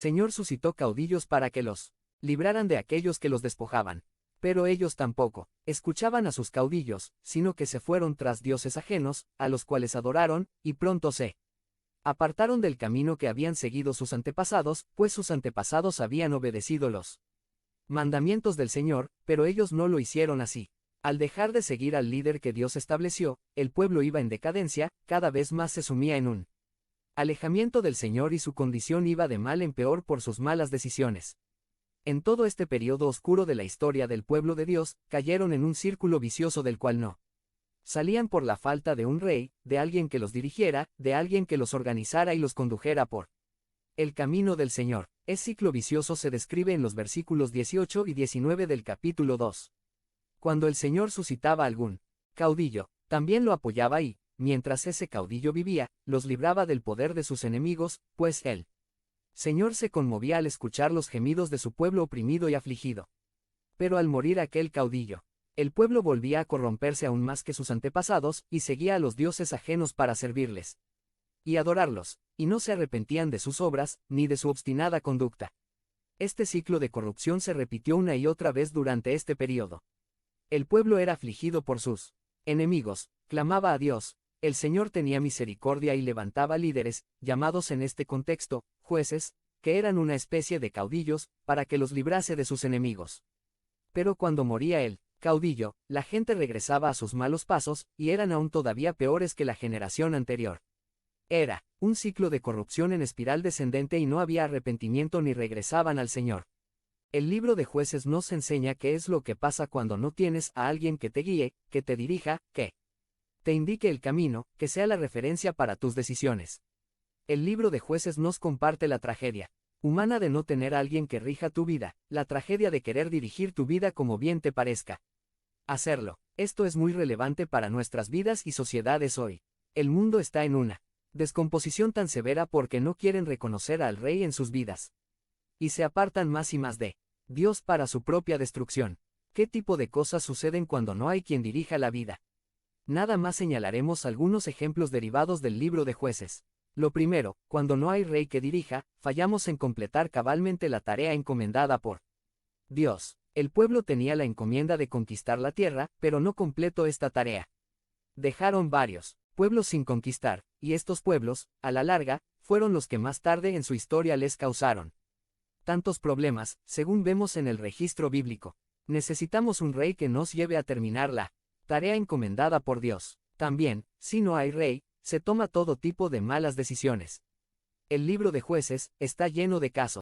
Señor suscitó caudillos para que los libraran de aquellos que los despojaban. Pero ellos tampoco escuchaban a sus caudillos, sino que se fueron tras dioses ajenos, a los cuales adoraron, y pronto se apartaron del camino que habían seguido sus antepasados, pues sus antepasados habían obedecido los mandamientos del Señor, pero ellos no lo hicieron así. Al dejar de seguir al líder que Dios estableció, el pueblo iba en decadencia, cada vez más se sumía en un alejamiento del Señor y su condición iba de mal en peor por sus malas decisiones. En todo este periodo oscuro de la historia del pueblo de Dios, cayeron en un círculo vicioso del cual no salían por la falta de un rey, de alguien que los dirigiera, de alguien que los organizara y los condujera por el camino del Señor. Ese ciclo vicioso se describe en los versículos 18 y 19 del capítulo 2. Cuando el Señor suscitaba algún caudillo, también lo apoyaba y, mientras ese caudillo vivía, los libraba del poder de sus enemigos, pues él Señor se conmovía al escuchar los gemidos de su pueblo oprimido y afligido. Pero al morir aquel caudillo, el pueblo volvía a corromperse aún más que sus antepasados, y seguía a los dioses ajenos para servirles y adorarlos, y no se arrepentían de sus obras, ni de su obstinada conducta. Este ciclo de corrupción se repitió una y otra vez durante este período. El pueblo era afligido por sus enemigos, clamaba a Dios, el Señor tenía misericordia y levantaba líderes, llamados en este contexto, jueces, que eran una especie de caudillos, para que los librase de sus enemigos. Pero cuando moría el caudillo, la gente regresaba a sus malos pasos, y eran aún todavía peores que la generación anterior. Era un ciclo de corrupción en espiral descendente y no había arrepentimiento ni regresaban al Señor. El libro de Jueces nos enseña qué es lo que pasa cuando no tienes a alguien que te guíe, que te dirija, que te indique el camino, que sea la referencia para tus decisiones. El libro de Jueces nos comparte la tragedia humana de no tener a alguien que rija tu vida, la tragedia de querer dirigir tu vida como bien te parezca hacerlo. Esto es muy relevante para nuestras vidas y sociedades hoy. El mundo está en una descomposición tan severa porque no quieren reconocer al Rey en sus vidas. Y se apartan más y más de Dios para su propia destrucción. ¿Qué tipo de cosas suceden cuando no hay quien dirija la vida? Nada más señalaremos algunos ejemplos derivados del libro de Jueces. Lo primero, cuando no hay rey que dirija, fallamos en completar cabalmente la tarea encomendada por Dios. El pueblo tenía la encomienda de conquistar la tierra, pero no completó esta tarea. Dejaron varios pueblos sin conquistar, y estos pueblos, a la larga, fueron los que más tarde en su historia les causaron tantos problemas, según vemos en el registro bíblico. Necesitamos un rey que nos lleve a terminar la tarea encomendada por Dios. También, si no hay rey, se toma todo tipo de malas decisiones. El libro de Jueces está lleno de casos